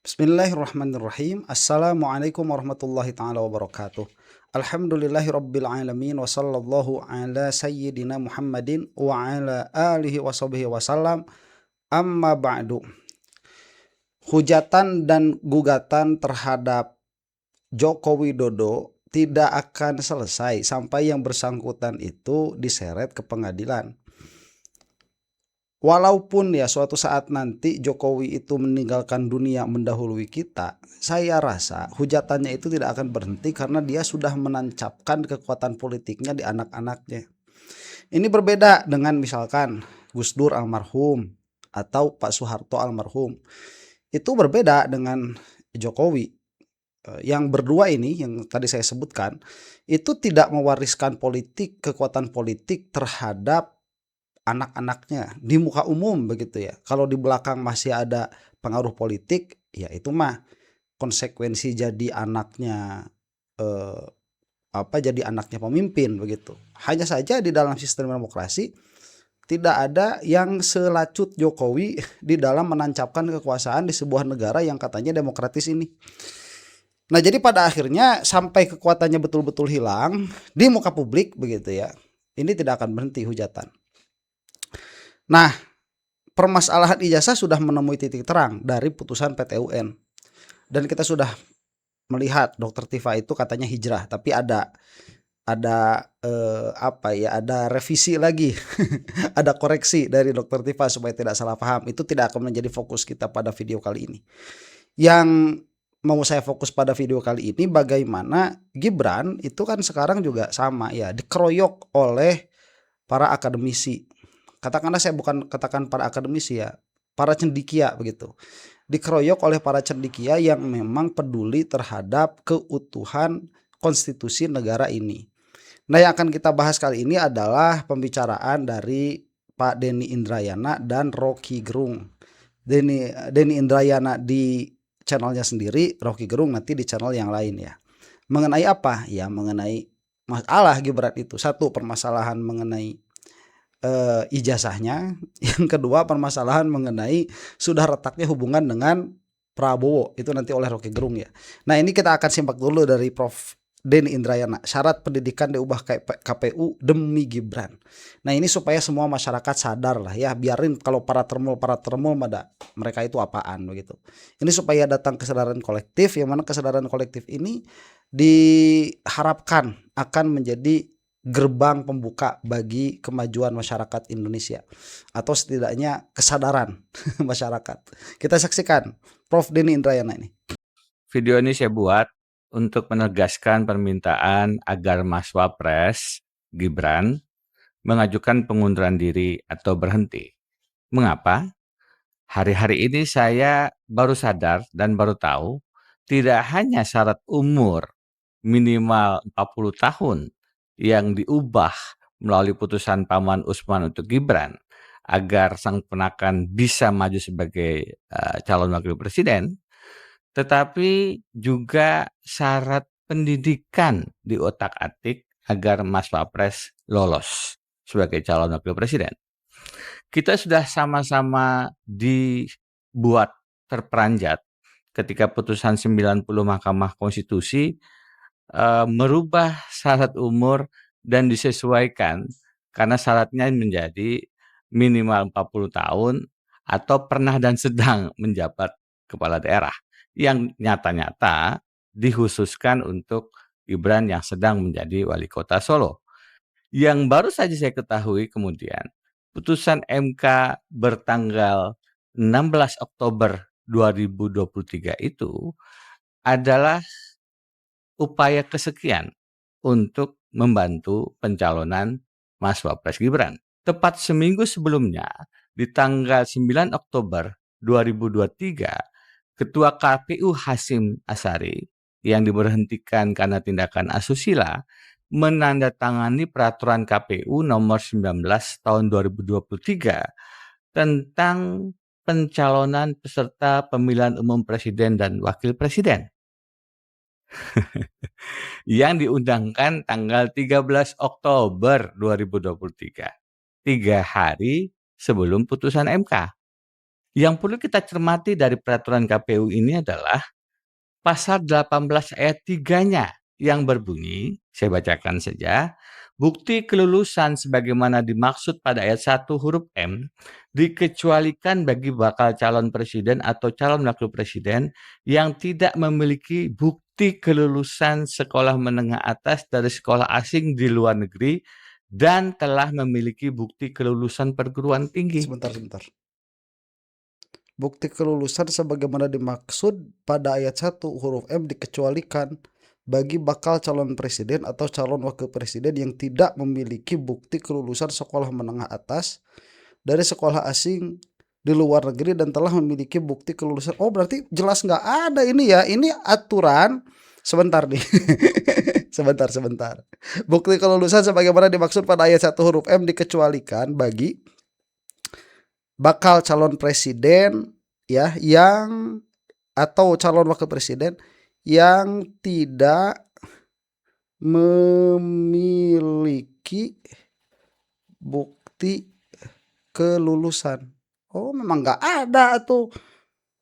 Bismillahirrahmanirrahim. Assalamualaikum warahmatullahi taala wabarakatuh. Alhamdulillahirabbil alamin wa sallallahu ala sayyidina Muhammadin wa ala alihi washabihi wasallam. Amma ba'du. Hujatan dan gugatan terhadap Joko Widodo tidak akan selesai sampai yang bersangkutan itu diseret ke pengadilan. Walaupun ya suatu saat nanti Jokowi itu meninggalkan dunia mendahului kita, saya rasa hujatannya itu tidak akan berhenti karena dia sudah menancapkan kekuatan politiknya di anak-anaknya. Ini berbeda dengan misalkan Gus Dur almarhum atau Pak Soeharto almarhum. Itu berbeda dengan Jokowi. Yang berdua ini yang tadi saya sebutkan itu tidak mewariskan kekuatan politik terhadap anak-anaknya di muka umum begitu ya. Kalau di belakang masih ada pengaruh politik, ya itu mah konsekuensi jadi anaknya jadi anaknya pemimpin begitu. Hanya saja di dalam sistem demokrasi tidak ada yang selacut Jokowi di dalam menancapkan kekuasaan di sebuah negara yang katanya demokratis ini. Nah, jadi pada akhirnya sampai kekuatannya betul-betul hilang di muka publik begitu ya. Ini tidak akan berhenti hujatan. Nah, permasalahan ijazah sudah menemui titik terang dari putusan PT UN. Dan kita sudah melihat Dr. Tifa itu katanya hijrah, tapi ada revisi lagi. Ada koreksi dari Dr. Tifa supaya tidak salah paham. Itu tidak akan menjadi fokus kita pada video kali ini. Yang mau saya fokus pada video kali ini bagaimana Gibran itu kan sekarang juga sama ya, dikeroyok oleh para akademisi. Katakanlah saya bukan katakan para akademisi ya, para cendekia begitu. Dikeroyok oleh para cendekia yang memang peduli terhadap keutuhan konstitusi negara ini. Nah, yang akan kita bahas kali ini adalah pembicaraan dari Pak Denny Indrayana dan Rocky Gerung. Denny Indrayana di channelnya sendiri, Rocky Gerung nanti di channel yang lain ya. Mengenai apa? Ya mengenai masalah Gibran itu. Satu, permasalahan mengenai ijazahnya. Yang kedua, permasalahan mengenai sudah retaknya hubungan dengan Prabowo. Itu nanti oleh Rocky Gerung ya. Nah, ini kita akan simak dulu dari Prof. Denny Indrayana. Syarat pendidikan diubah KPU demi Gibran. Nah, ini supaya semua masyarakat sadar lah ya. Biarin kalau para termul mereka itu apaan begitu. Ini supaya datang kesadaran kolektif, yang mana kesadaran kolektif ini diharapkan akan menjadi gerbang pembuka bagi kemajuan masyarakat Indonesia, atau setidaknya kesadaran masyarakat. Kita saksikan Prof. Denny Indrayana ini. Video ini saya buat untuk menegaskan permintaan agar Mas Wapres Gibran mengajukan pengunduran diri atau berhenti. Mengapa? Hari-hari ini saya baru sadar dan baru tahu tidak hanya syarat umur minimal 40 tahun yang diubah melalui putusan Paman Usman untuk Gibran agar sang ponakan bisa maju sebagai calon wakil presiden, tetapi juga syarat pendidikan diotak-atik agar Mas Wapres lolos sebagai calon wakil presiden. Kita sudah sama-sama dibuat terperanjat ketika putusan 90 Mahkamah Konstitusi merubah syarat umur dan disesuaikan karena syaratnya menjadi minimal 40 tahun atau pernah dan sedang menjabat kepala daerah, yang nyata-nyata dikhususkan untuk Gibran yang sedang menjadi wali kota Solo. Yang baru saja saya ketahui kemudian, putusan MK bertanggal 16 Oktober 2023 itu adalah upaya kesekian untuk membantu pencalonan Mas Wapres Gibran. Tepat seminggu sebelumnya, di tanggal 9 Oktober 2023, Ketua KPU Hasyim Asyari yang diberhentikan karena tindakan asusila menandatangani peraturan KPU nomor 19 tahun 2023 tentang pencalonan peserta pemilihan umum presiden dan wakil presiden yang diundangkan tanggal 13 Oktober 2023, 3 hari sebelum putusan MK. Yang perlu kita cermati dari peraturan KPU ini adalah pasal 18 ayat 3-nya yang berbunyi, saya bacakan saja, bukti kelulusan sebagaimana dimaksud pada ayat 1 huruf M dikecualikan bagi bakal calon presiden atau calon wakil presiden yang tidak memiliki bukti kelulusan sekolah menengah atas dari sekolah asing di luar negeri dan telah memiliki bukti kelulusan perguruan tinggi. Sebentar. Bukti kelulusan sebagaimana dimaksud pada ayat 1 huruf M dikecualikan bagi bakal calon presiden atau calon wakil presiden yang tidak memiliki bukti kelulusan sekolah menengah atas dari sekolah asing di luar negeri dan telah memiliki bukti kelulusan. Oh, berarti jelas nggak ada ini ya. Ini aturan. Sebentar nih. Sebentar. Bukti kelulusan sebagaimana dimaksud pada ayat 1 huruf M dikecualikan bagi bakal calon presiden ya yang atau calon wakil presiden yang tidak memiliki bukti kelulusan. Oh, memang nggak ada tuh.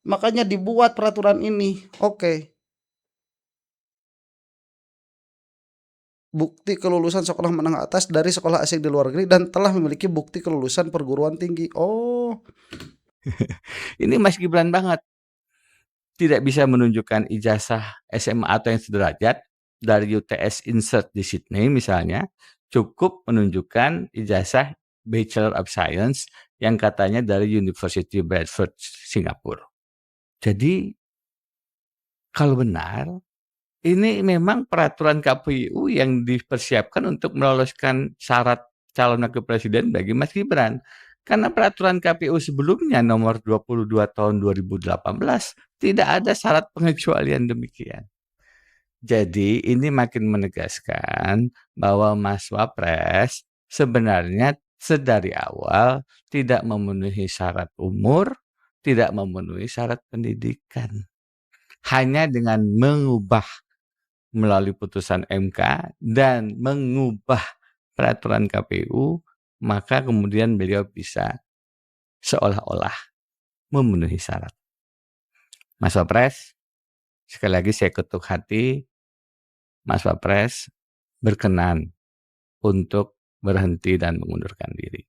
Makanya dibuat peraturan ini. Oke. Bukti kelulusan sekolah menengah atas dari sekolah asing di luar negeri dan telah memiliki bukti kelulusan perguruan tinggi. Oh, Ini Mas Gibran banget. Tidak bisa menunjukkan ijazah SMA atau yang sederajat dari UTS Insert di Sydney misalnya, cukup menunjukkan ijazah Bachelor of Science yang katanya dari University Bradford, Singapura. Jadi, kalau benar, ini memang peraturan KPU yang dipersiapkan untuk meloloskan syarat calon wakil presiden bagi Mas Gibran. Karena peraturan KPU sebelumnya nomor 22 tahun 2018 tidak ada syarat pengecualian demikian. Jadi ini makin menegaskan bahwa Mas Wapres sebenarnya sedari awal tidak memenuhi syarat umur, tidak memenuhi syarat pendidikan. Hanya dengan mengubah melalui putusan MK dan mengubah peraturan KPU, maka kemudian beliau bisa seolah-olah memenuhi syarat. Mas Wapres, sekali lagi saya ketuk hati, Mas Wapres berkenan untuk berhenti dan mengundurkan diri.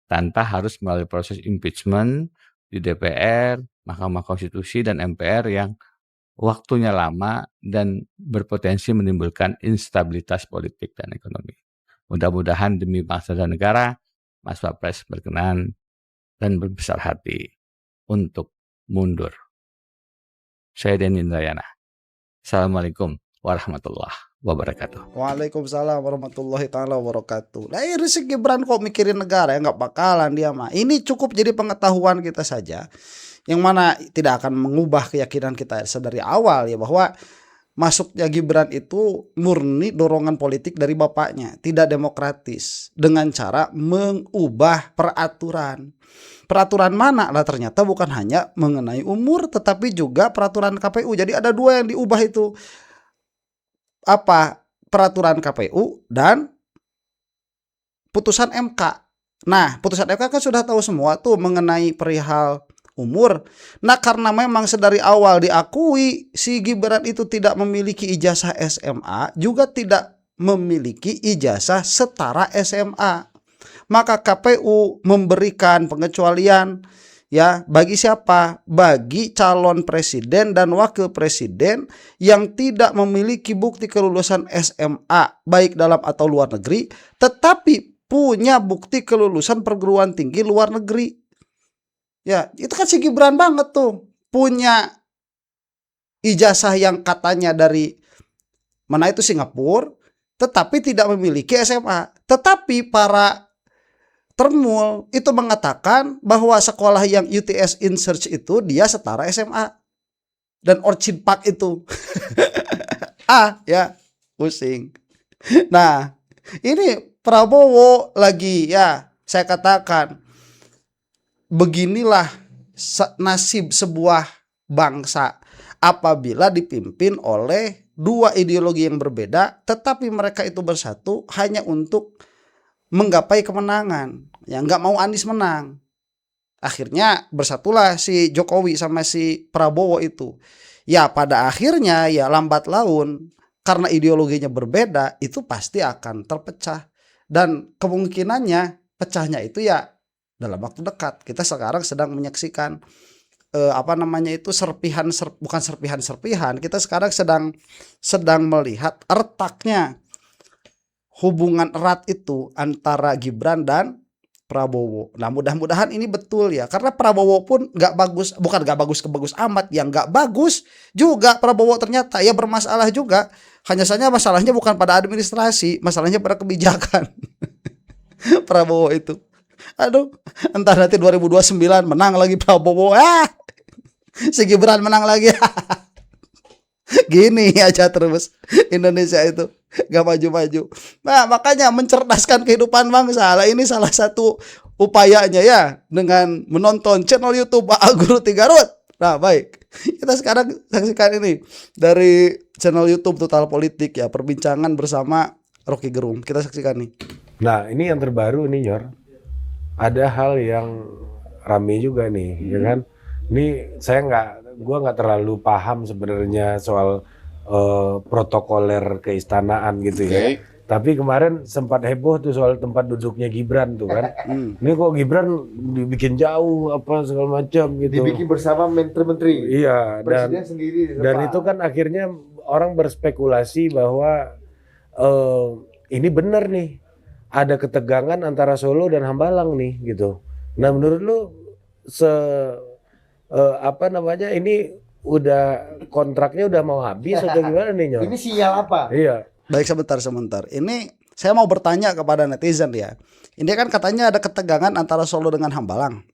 Tanpa harus melalui proses impeachment di DPR, Mahkamah Konstitusi, dan MPR yang waktunya lama dan berpotensi menimbulkan instabilitas politik dan ekonomi. Mudah-mudahan demi bangsa dan negara, Mas Wapres berkenan dan berbesar hati untuk mundur. Saya Denny Indrayana. Assalamualaikum warahmatullahi wabarakatuh. Waalaikumsalam warahmatullahi taala wabarakatuh. Nah, ini si Gibran kok mikirin negara ya, nggak bakalan dia mah. Ini cukup jadi pengetahuan kita saja, yang mana tidak akan mengubah keyakinan kita sedari awal ya bahwa masuknya Gibran itu murni dorongan politik dari bapaknya, tidak demokratis dengan cara mengubah peraturan. Peraturan mana? Lah ternyata bukan hanya mengenai umur tetapi juga peraturan KPU. Jadi ada dua yang diubah itu. Apa? Peraturan KPU dan putusan MK. Nah, putusan MK kan sudah tahu semua tuh mengenai perihal umur. Nah, karena memang sedari awal diakui si Gibran itu tidak memiliki ijazah SMA, juga tidak memiliki ijazah setara SMA. Maka KPU memberikan pengecualian ya bagi siapa? Bagi calon presiden dan wakil presiden yang tidak memiliki bukti kelulusan SMA baik dalam atau luar negeri, tetapi punya bukti kelulusan perguruan tinggi luar negeri. Ya, itu kan si Gibran banget tuh. Punya ijazah yang katanya dari mana itu Singapura, tetapi tidak memiliki SMA. Tetapi para Termul itu mengatakan bahwa sekolah yang UTS InSearch itu dia setara SMA. Dan Orchid Park itu. Ya, pusing. Nah, ini Prabowo lagi ya, saya katakan beginilah nasib sebuah bangsa apabila dipimpin oleh dua ideologi yang berbeda, tetapi mereka itu bersatu hanya untuk menggapai kemenangan. Ya, nggak mau Anies menang. Akhirnya bersatulah si Jokowi sama si Prabowo itu. Ya pada akhirnya ya lambat laun karena ideologinya berbeda itu pasti akan terpecah. Dan kemungkinannya pecahnya itu ya dalam waktu dekat. Kita sekarang sedang menyaksikan bukan serpihan-serpihan. Kita sekarang sedang melihat retaknya hubungan erat itu antara Gibran dan Prabowo. Nah mudah-mudahan ini betul ya, karena Prabowo pun nggak bagus, bukan nggak bagus amat, yang nggak bagus juga Prabowo ternyata ya bermasalah juga. Hanya saja masalahnya bukan pada administrasi, masalahnya pada kebijakan. Prabowo itu. Aduh, entah nanti 2029 menang lagi Prabowo, si Gibran menang lagi. Gini aja terus Indonesia itu gak maju-maju. Nah makanya mencerdaskan kehidupan bangsa lah, ini salah satu upayanya ya, dengan menonton channel YouTube Pak Guru Tigarut. Nah baik, kita sekarang saksikan ini dari channel YouTube Total Politik ya, perbincangan bersama Rocky Gerung. Kita saksikan nih. Nah ini yang terbaru nih Nyor, ada hal yang rame juga nih, ya kan? Ini gua nggak terlalu paham sebenarnya soal protokoler keistanaan gitu ya. Tapi kemarin sempat heboh tuh soal tempat duduknya Gibran tuh kan. Ini kok Gibran dibikin jauh apa segala macam gitu. Dibikin bersama menteri-menteri. Iya, Presiden sendiri di dan depan. itu kan akhirnya orang berspekulasi bahwa ini benar nih, ada ketegangan antara Solo dan Hambalang nih gitu. Nah menurut lu ini udah kontraknya udah mau habis atau gimana nih Nyor? Ini sinyal apa? Iya. Baik sebentar. Ini saya mau bertanya kepada netizen ya. Ini kan katanya ada ketegangan antara Solo dengan Hambalang.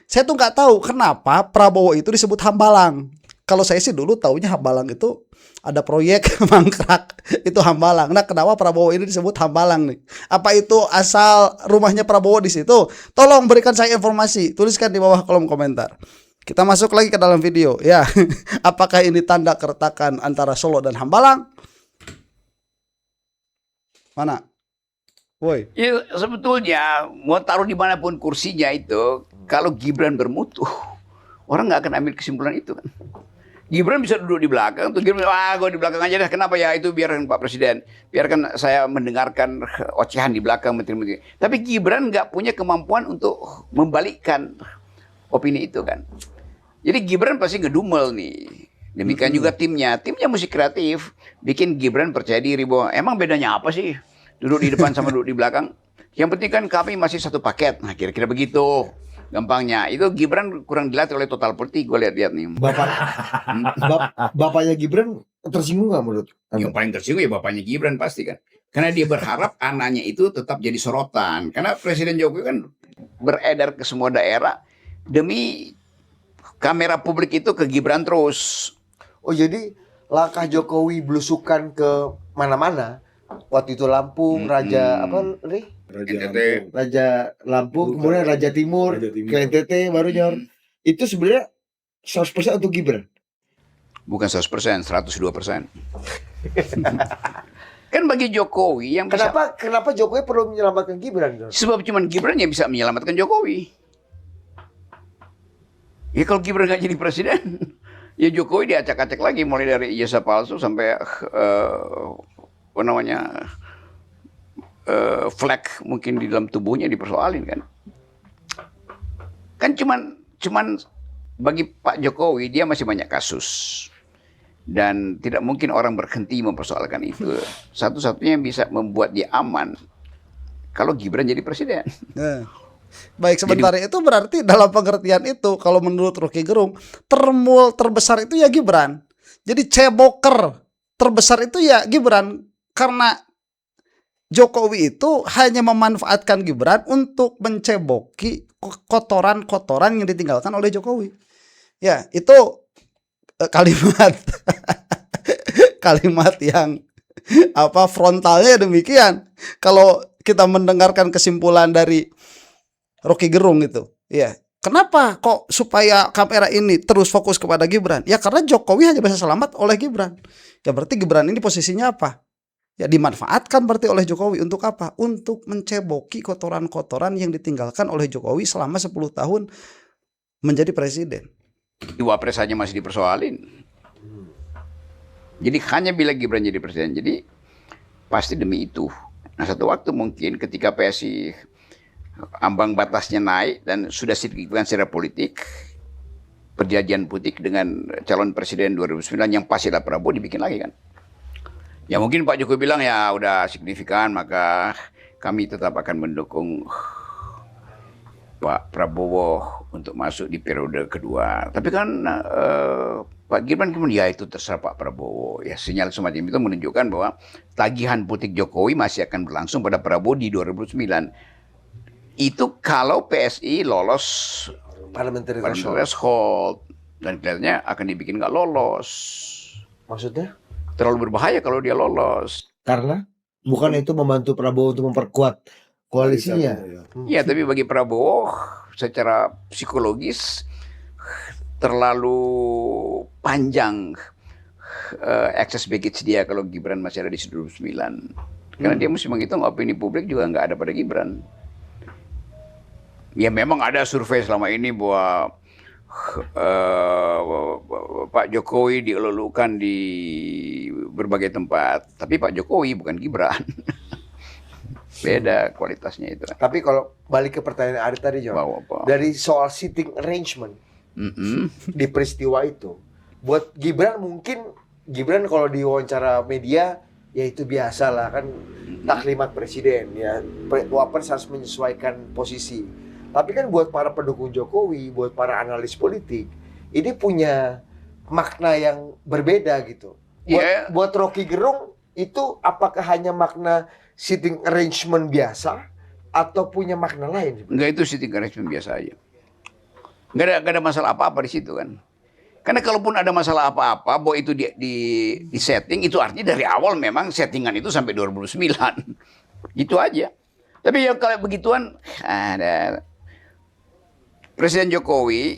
Saya tuh nggak tahu kenapa Prabowo itu disebut Hambalang. Kalau saya sih dulu taunya Hambalang itu ada proyek mangkrak itu Hambalang. Nah kenapa Prabowo ini disebut Hambalang nih? Apa itu asal rumahnya Prabowo di situ? Tolong berikan saya informasi. Tuliskan di bawah kolom komentar. Kita masuk lagi ke dalam video ya. Apakah ini tanda keretakan antara Solo dan Hambalang? Mana? Woi. Ya, sebetulnya mau taruh dimanapun kursinya itu, kalau Gibran bermutu, orang nggak akan ambil kesimpulan itu kan. Gibran bisa duduk di belakang, tuh Gibran, gue di belakang aja deh. Kenapa ya? Itu biarkan Pak Presiden, biarkan saya mendengarkan ocehan di belakang menteri-menteri. Tapi Gibran nggak punya kemampuan untuk membalikkan opini itu kan. Jadi Gibran pasti ngedumel nih. Demikian juga timnya mesti kreatif, bikin Gibran percaya diri bahwa emang bedanya apa sih duduk di depan sama duduk di belakang. Yang penting kan kami masih satu paket. Nah kira-kira begitu gampangnya. Itu Gibran kurang dilatih oleh Total Politik, gue lihat-lihat nih. Bapaknya Gibran tersinggung nggak menurut? Yang paling tersinggung ya bapaknya Gibran pasti kan. Karena dia berharap anaknya itu tetap jadi sorotan. Karena Presiden Jokowi kan beredar ke semua daerah demi kamera publik itu ke Gibran terus. Oh jadi langkah Jokowi belusukan ke mana-mana. Waktu itu Lampung, Raja apa nih? Raja Lampung, kemudian Raja Timur, ke NTT baru Nyor. Itu sebenarnya 100% untuk Gibran. Bukan 100%, 102%. Kan bagi Jokowi yang bisa. Kenapa Jokowi perlu menyelamatkan Gibran? Nyor? Sebab cuma Gibran yang bisa menyelamatkan Jokowi. Ya kalau Gibran nggak jadi presiden, ya Jokowi diacak-acak lagi mulai dari ijazah palsu sampai flag mungkin di dalam tubuhnya dipersoalin kan. Kan cuman bagi Pak Jokowi dia masih banyak kasus. Dan tidak mungkin orang berhenti mempersoalkan itu. Satu-satunya yang bisa membuat dia aman kalau Gibran jadi presiden. Baik sebentar, itu berarti dalam pengertian itu kalau menurut Rocky Gerung terbesar itu ya Gibran. Jadi ceboker terbesar itu ya Gibran, karena Jokowi itu hanya memanfaatkan Gibran untuk menceboki kotoran-kotoran yang ditinggalkan oleh Jokowi. Ya itu kalimat kalimat yang frontalnya demikian. Kalau kita mendengarkan kesimpulan dari Rocky Gerung itu, ya kenapa kok supaya kamera ini terus fokus kepada Gibran? Ya karena Jokowi hanya bisa selamat oleh Gibran. Ya berarti Gibran ini posisinya apa? Ya dimanfaatkan berarti oleh Jokowi untuk apa? Untuk menceboki kotoran-kotoran yang ditinggalkan oleh Jokowi selama 10 tahun menjadi presiden. Di Wapres saja masih dipersoalin. Jadi hanya bila Gibran jadi presiden. Jadi pasti demi itu. Nah satu waktu mungkin ketika PSI ambang batasnya naik dan sudah signifikan secara politik, perjanjian politik dengan calon presiden 2009 yang pasti adalah Prabowo dibikin lagi kan. Ya mungkin Pak Jokowi bilang ya udah signifikan maka kami tetap akan mendukung Pak Prabowo untuk masuk di periode kedua. Tapi kan Pak Gibran kemudian ya itu terserah Pak Prabowo. Ya sinyal semacam itu menunjukkan bahwa tagihan politik Jokowi masih akan berlangsung pada Prabowo di 2009. Itu kalau PSI lolos Parliamentary threshold dan kelihatannya akan dibikin nggak lolos. Maksudnya? Terlalu berbahaya kalau dia lolos. Karena bukan itu membantu Prabowo untuk memperkuat koalisinya. Ya, tapi bagi Prabowo secara psikologis terlalu panjang access baggage dia kalau Gibran masih ada di 2009. Karena dia mesti menghitung opini publik juga nggak ada pada Gibran. Ya memang ada survei selama ini bahwa Pak Jokowi dielulukan di berbagai tempat, tapi Pak Jokowi bukan Gibran. Beda kualitasnya itu. Tapi kalau balik ke pertanyaan Ari tadi, John, dari soal sitting arrangement di peristiwa itu, buat Gibran mungkin Gibran kalau diwawancara media ya itu biasa lah kan taklimat presiden ya, Wapres harus menyesuaikan posisi. Tapi kan buat para pendukung Jokowi, buat para analis politik, ini punya makna yang berbeda gitu. Buat Rocky Gerung itu apakah hanya makna sitting arrangement biasa atau punya makna lain? Enggak, itu sitting arrangement biasa aja. Enggak ada masalah apa-apa di situ kan. Karena kalaupun ada masalah apa-apa, bahwa itu di setting, itu artinya dari awal memang settingan itu sampai 2009. Itu aja. Tapi ya kalau begituan, ada Presiden Jokowi,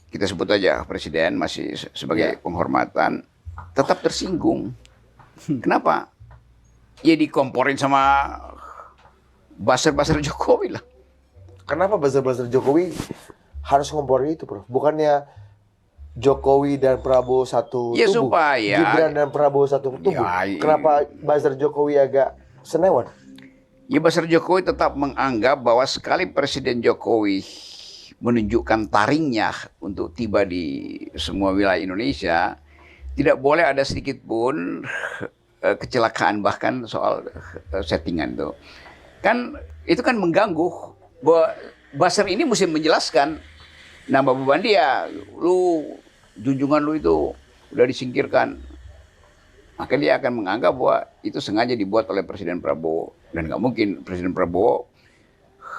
kita sebut aja presiden masih sebagai penghormatan, tetap tersinggung. Kenapa? Ya dikomporin sama buzzer-buzzer Jokowi lah. Kenapa buzzer-buzzer Jokowi harus ngomporin itu, Prof? Bukannya Jokowi dan Prabowo satu ya, tubuh? Supaya Gibran dan Prabowo satu tubuh. Ya, kenapa buzzer Jokowi agak senewan? Ya buzzer Jokowi tetap menganggap bahwa sekali Presiden Jokowi menunjukkan taringnya untuk tiba di semua wilayah Indonesia, tidak boleh ada sedikit pun kecelakaan bahkan soal settingan itu. Kan itu kan mengganggu bahwa buzzer ini mesti menjelaskan nambah beban dia, lu junjungan lu itu udah disingkirkan. Maka dia akan menganggap bahwa itu sengaja dibuat oleh Presiden Prabowo. Dan nggak mungkin Presiden Prabowo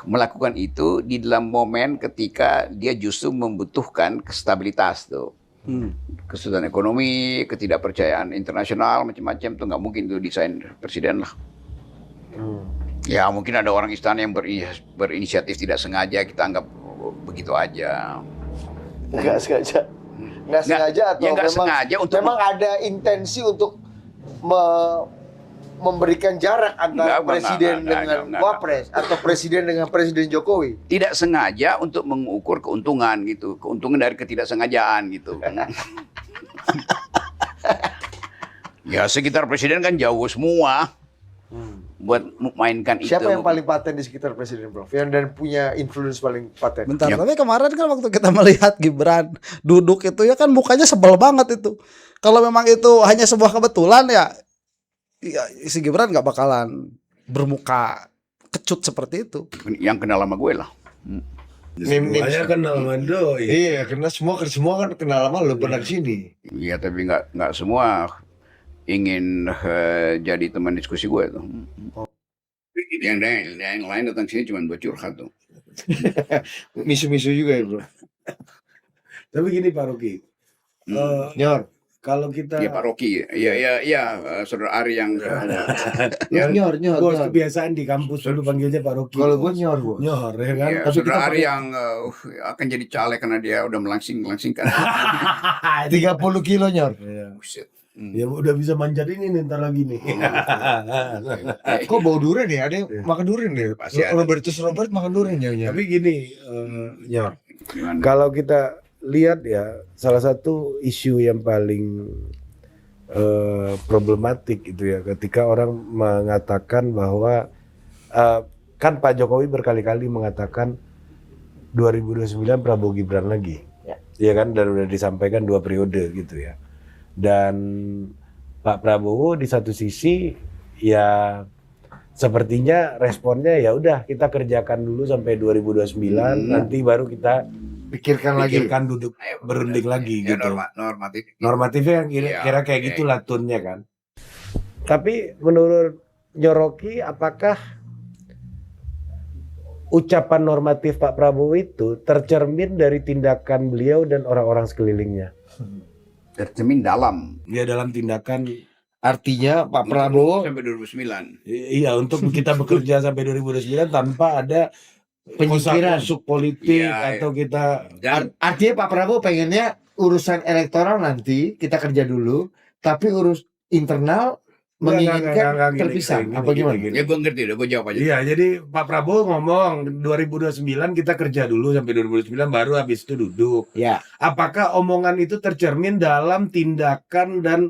melakukan itu di dalam momen ketika dia justru membutuhkan stabilitas tuh. Kesulitan ekonomi, ketidakpercayaan internasional, macam-macam tuh nggak mungkin tuh desain presiden lah. Ya mungkin ada orang istana yang berinisiatif tidak sengaja, kita anggap begitu aja. Nggak sengaja. Nggak sengaja atau ya, memang, sengaja untuk memang ada intensi untuk memberikan jarak antara presiden dengan Wapres atau presiden dengan Presiden Jokowi. Tidak sengaja untuk mengukur keuntungan gitu, keuntungan dari ketidaksengajaan gitu. Ya sekitar presiden kan jauh semua buat mainkan itu. Siapa yang paling paten di sekitar presiden, Prof? Yang dan punya influence paling paten? Bentar, tapi kemarin kan waktu kita melihat Gibran duduk itu ya kan mukanya sebel banget itu. Kalau memang itu hanya sebuah kebetulan ya si Gibran nggak bakalan bermuka kecut seperti itu. Yang kenal sama gue lah. Semuanya kenal sama Doi. Iya, karena semua kan kenal sama lo pernah sini. Iya, tapi nggak semua ingin jadi teman diskusi gue tuh. Yang lain datang sini cuma buat curhat tuh. Misu-misu juga ya, Bro. Tapi gini Pak Rocky, Nyor. kalau kita Ya Pak Rocky, saudara Ari yang Nyor. Bos kebiasaan di kampus dulu panggilnya Pak Rocky. Kalau gue Nyor, Bu. Nyor ya kan. ya, Tapi kita saudara Ari yang akan jadi caleg karena dia udah melangsingkan. 30 kilo, Nyor. Iya. Buset. Ya udah bisa manjat ini nih ntar lagi nih. Kok bau durian ya? Ada yang makan durian deh. Pasti ada. Robert makan durian ya. Tapi gini, Nyor, Gimana? kalau kita lihat ya, salah satu isu yang paling problematik itu ya, ketika orang mengatakan bahwa kan Pak Jokowi berkali-kali mengatakan 2029 Prabowo Gibran lagi, ya kan, dan udah disampaikan 2 periode gitu ya. Dan Pak Prabowo di satu sisi ya sepertinya responnya ya udah kita kerjakan dulu sampai 2029, nanti baru kita pikirkan duduk berunding lagi Ya, gitu. normatif. Normatifnya yang kira kayak gitulah tunnya kan. Tapi menurut Nyoroki, apakah ucapan normatif Pak Prabowo itu tercermin dari tindakan beliau dan orang-orang sekelilingnya? Tercermin dalam. Ya dalam tindakan, Artinya Pak Prabowo sampai 2009. iya, untuk kita bekerja sampai 2029 tanpa ada Penyikiran. kosak-kosuk politik Iya, atau kita artinya Pak Prabowo pengennya urusan elektoral nanti kita kerja dulu, tapi urus internal menginginkan terpisah. Apa gimana? Ya gue ngerti, udah gue jawab aja. Iya, jadi Pak Prabowo ngomong 2029 kita kerja dulu sampai 2029 baru habis itu duduk. Ya. Apakah omongan itu tercermin dalam tindakan dan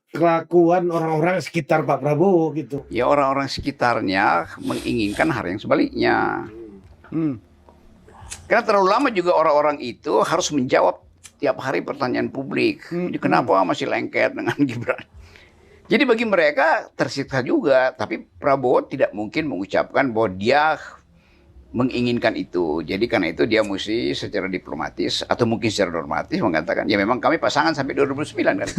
kelakuan orang-orang sekitar Pak Prabowo gitu? Ya orang-orang sekitarnya menginginkan hal yang sebaliknya. Karena terlalu lama juga orang-orang itu harus menjawab tiap hari pertanyaan publik. Jadi kenapa masih lengket dengan Gibran? Jadi bagi mereka tersiksa juga, tapi Prabowo tidak mungkin mengucapkan bahwa dia menginginkan itu. Jadi karena itu dia mesti secara diplomatis atau mungkin secara normatif mengatakan ya memang kami pasangan sampai 2009 kan.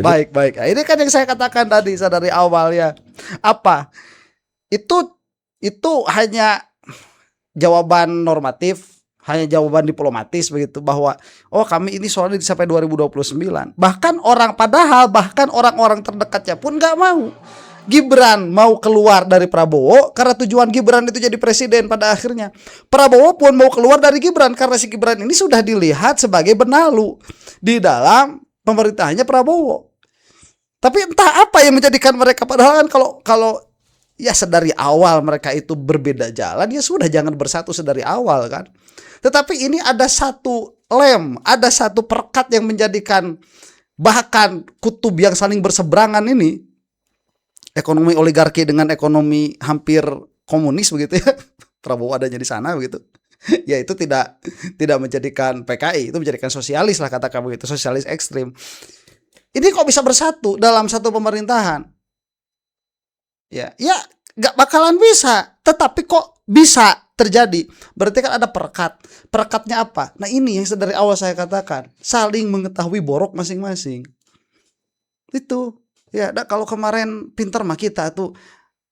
Baik. Nah, ini kan yang saya katakan tadi dari awal ya. Apa? Itu hanya jawaban normatif, hanya jawaban diplomatis begitu, bahwa oh kami ini soalnya sampai 2029. Bahkan orang-orang terdekatnya pun nggak mau Gibran mau keluar dari Prabowo karena tujuan Gibran itu jadi presiden pada akhirnya. Prabowo pun mau keluar dari Gibran karena si Gibran ini sudah dilihat sebagai benalu di dalam pemerintahannya Prabowo. Tapi entah apa yang menjadikan mereka, padahal kan kalau ya sedari awal mereka itu berbeda jalan, ya sudah jangan bersatu sedari awal kan. Tetapi ini ada satu ada satu perekat yang menjadikan bahkan kutub yang saling berseberangan ini, ekonomi oligarki dengan ekonomi hampir komunis begitu ya. Prabowo adanya di sana begitu. Ya itu tidak menjadikan PKI, itu menjadikan sosialis lah katakan begitu, sosialis ekstrim. Ini kok bisa bersatu dalam satu pemerintahan? Ya nggak bakalan bisa. Tetapi kok bisa terjadi? Berarti kan ada perekat. Perekatnya apa? Nah ini yang dari awal saya katakan, saling mengetahui borok masing-masing. Itu. Ya, kalau kemarin pinter mah kita tuh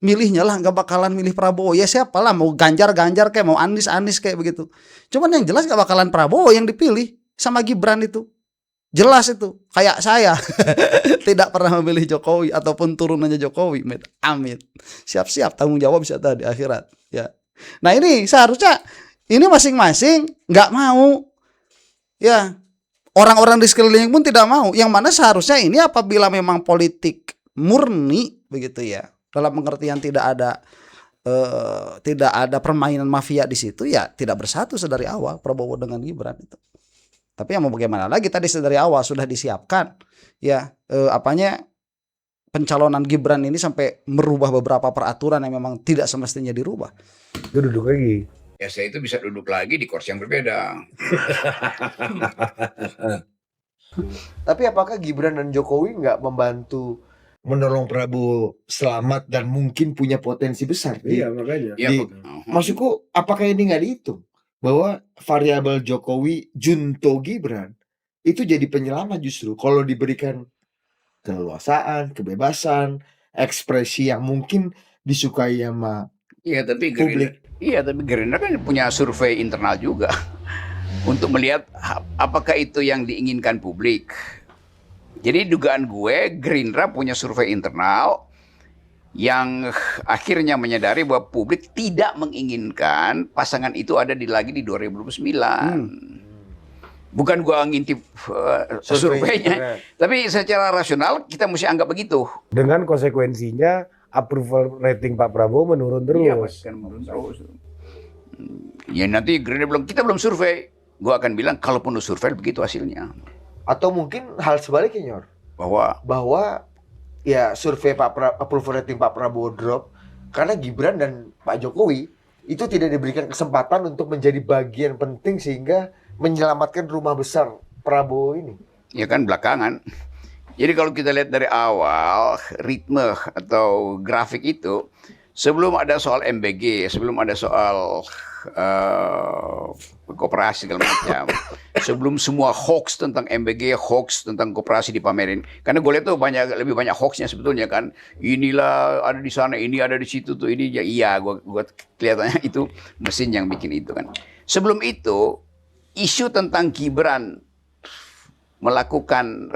milihnya lah nggak bakalan milih Prabowo. Ya siapa lah, mau Ganjar kayak, mau Anies kayak begitu. Cuman yang jelas nggak bakalan Prabowo yang dipilih sama Gibran itu. Jelas itu. Kayak saya tidak pernah memilih Jokowi ataupun turunannya Jokowi. Amit. Siap-siap tanggung jawab bisa di akhirat. Ya. Nah ini seharusnya ini masing-masing nggak mau. Ya. Orang-orang di sekeliling pun tidak mau. Yang mana seharusnya ini apabila memang politik murni begitu ya, dalam pengertian tidak ada permainan mafia di situ, ya tidak bersatu sedari awal Prabowo dengan Gibran itu. Tapi yang mau bagaimana lagi, tadi sedari awal sudah disiapkan ya pencalonan Gibran ini sampai merubah beberapa peraturan yang memang tidak semestinya dirubah. Itu duduk lagi. Ya saya itu bisa duduk lagi di kursi yang berbeda. Tapi apakah Gibran dan Jokowi nggak membantu menolong Prabowo selamat dan mungkin punya potensi besar? Iya, makanya. Ya, Maksudku, apakah ini nggak dihitung bahwa variabel Jokowi junto Gibran itu jadi penyelamat justru kalau diberikan keleluasaan, kebebasan, ekspresi yang mungkin disukai sama iya tapi publik. Gerindra kan punya survei internal juga untuk melihat apakah itu yang diinginkan publik. Jadi dugaan gue Gerindra punya survei internal yang akhirnya menyadari bahwa publik tidak menginginkan pasangan itu ada lagi di 2029. Bukan gua ngintip surveinya, Correct. tapi secara rasional kita mesti anggap begitu. Dengan konsekuensinya approval rating Pak Prabowo menurun Iya, terus. kan menurun terus. Ya nanti Gerindra bilang kita belum survei. Gua akan bilang kalaupun lu survei begitu hasilnya. Atau mungkin hal sebaliknya Nyor, bahwa ya survei approval rating Pak Prabowo drop karena Gibran dan Pak Jokowi itu tidak diberikan kesempatan untuk menjadi bagian penting sehingga menyelamatkan rumah besar Prabowo ini. ya kan belakangan. Jadi kalau kita lihat dari awal ritme atau grafik itu sebelum ada soal MBG, sebelum ada soal koperasi segala macam, sebelum semua hoax tentang MBG, hoax tentang koperasi dipamerin. Karena gue lihat tuh lebih banyak hoaxnya sebetulnya kan. Inilah ada di sana, ini ada di situ tuh, ini ya iya, gue kelihatannya itu mesin yang bikin itu kan. Sebelum itu isu tentang Gibran melakukan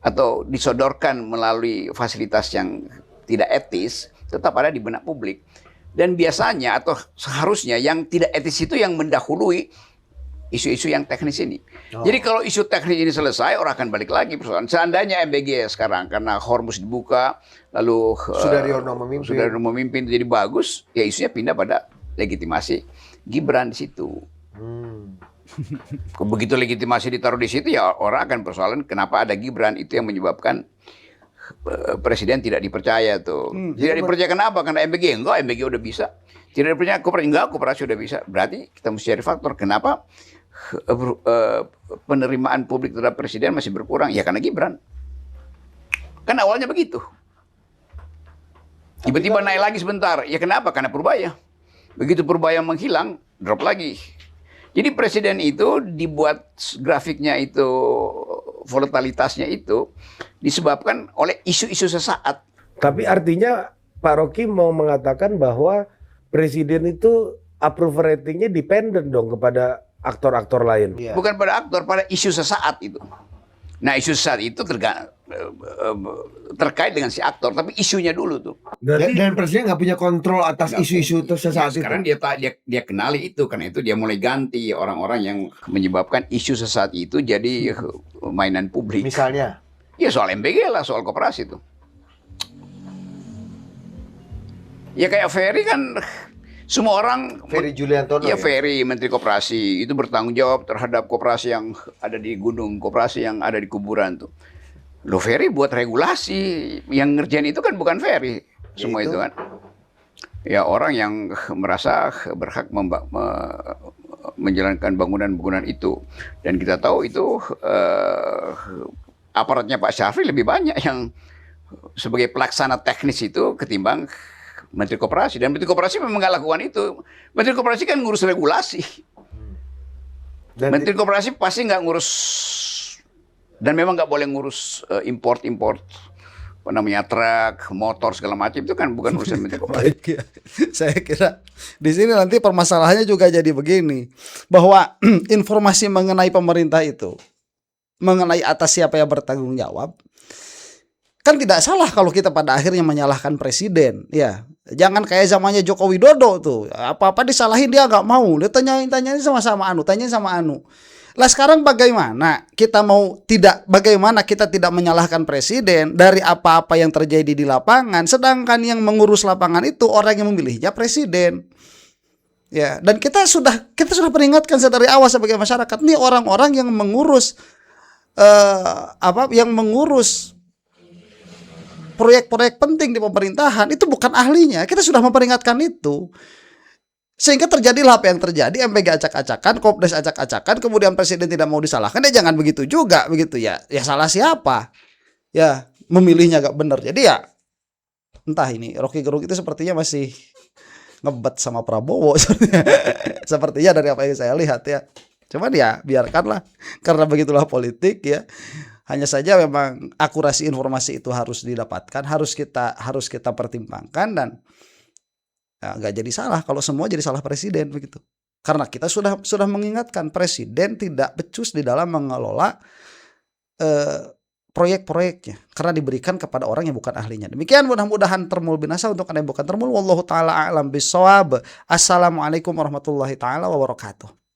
atau disodorkan melalui fasilitas yang tidak etis tetap ada di benak publik. Dan biasanya atau seharusnya yang tidak etis itu yang mendahului isu-isu yang teknis ini. Jadi kalau isu teknis ini selesai, orang akan balik lagi persoalan. Seandainya MBG sekarang karena Hormuz dibuka, lalu Sudaryono memimpin jadi bagus, ya isunya pindah pada legitimasi Gibran di situ. Begitu legitimasi ditaruh di situ, ya orang akan persoalan kenapa ada Gibran, itu yang menyebabkan presiden tidak dipercaya tuh. Tidak dipercaya kenapa? Karena MBG enggak, MBG udah bisa. Tidak dipercaya koperasi enggak, koperasi udah bisa. Berarti kita mesti cari faktor kenapa penerimaan publik terhadap presiden masih berkurang, ya karena Gibran. Kan awalnya begitu. Tiba-tiba naik lagi sebentar, ya kenapa? Karena Purbaya. Begitu Purbaya menghilang, drop lagi. Jadi presiden itu dibuat grafiknya itu, volatilitasnya itu disebabkan oleh isu-isu sesaat. Tapi artinya Pak Rocky mau mengatakan bahwa presiden itu approval ratingnya dependen dong kepada aktor-aktor lain. Iya. Bukan pada aktor, pada isu sesaat itu. Nah isu sesaat itu terkait dengan si aktor, tapi isunya dulu tuh. Dan presiden nggak punya kontrol atas isu-isu sesaat itu. Sekarang dia kenali itu, karena itu dia mulai ganti orang-orang yang menyebabkan isu sesaat itu jadi mainan publik. Misalnya, Ya soal MBG lah, soal koperasi itu. Ya kayak Ferry kan, semua orang Ferry Juliantono ya Ferry Menteri Koperasi itu bertanggung jawab terhadap koperasi yang ada di gunung, koperasi yang ada di kuburan tuh. Loh Ferry buat regulasi, yang ngerjain itu kan bukan Ferry semua itu kan. Ya orang yang merasa berhak menjalankan bangunan-bangunan itu. Dan kita tahu itu aparatnya Pak Syafri lebih banyak yang sebagai pelaksana teknis itu ketimbang Menteri Koperasi. Dan Menteri Koperasi memang nggak lakukan itu. Menteri Koperasi kan ngurus regulasi. Menteri Koperasi pasti nggak ngurus, dan memang nggak boleh ngurus import-import apa namanya truk, motor segala macam, itu kan bukan urusan Menteri Koperasi. Baik ya. Saya kira di sini nanti permasalahannya juga jadi begini, bahwa informasi mengenai pemerintah itu, mengenai atas siapa yang bertanggung jawab, kan tidak salah kalau kita pada akhirnya menyalahkan presiden, ya. Jangan kayak zamannya Joko Widodo tuh, apa-apa disalahin dia nggak mau, dia tanyain sama anu, tanyain sama anu. Lah sekarang bagaimana kita tidak menyalahkan presiden dari apa-apa yang terjadi di lapangan, sedangkan yang mengurus lapangan itu orang yang memilihnya presiden. Ya, dan kita sudah peringatkan dari awal sebagai masyarakat, nih orang-orang yang mengurus proyek-proyek penting di pemerintahan itu bukan ahlinya. Kita sudah memperingatkan itu. Sehingga terjadilah apa yang terjadi, MBG acak-acakan, Kopdes acak-acakan, kemudian presiden tidak mau disalahkan. Ya jangan begitu juga begitu ya. Ya salah siapa? Ya memilihnya gak benar. Jadi ya entah ini Rocky Gerung itu sepertinya masih ngebet sama Prabowo sepertinya dari apa yang saya lihat ya. Cuman ya biarkanlah, karena begitulah politik ya. Hanya saja memang akurasi informasi itu harus didapatkan, harus kita pertimbangkan, dan nggak jadi salah kalau semua jadi salah presiden begitu. Karena kita sudah mengingatkan presiden tidak becus di dalam mengelola proyek-proyeknya karena diberikan kepada orang yang bukan ahlinya. Demikian, mudah-mudahan termul binasa untuk Anda yang bukan termul. Wallahu taala a'lam bishawab. Assalamualaikum warahmatullahi taala wabarakatuh.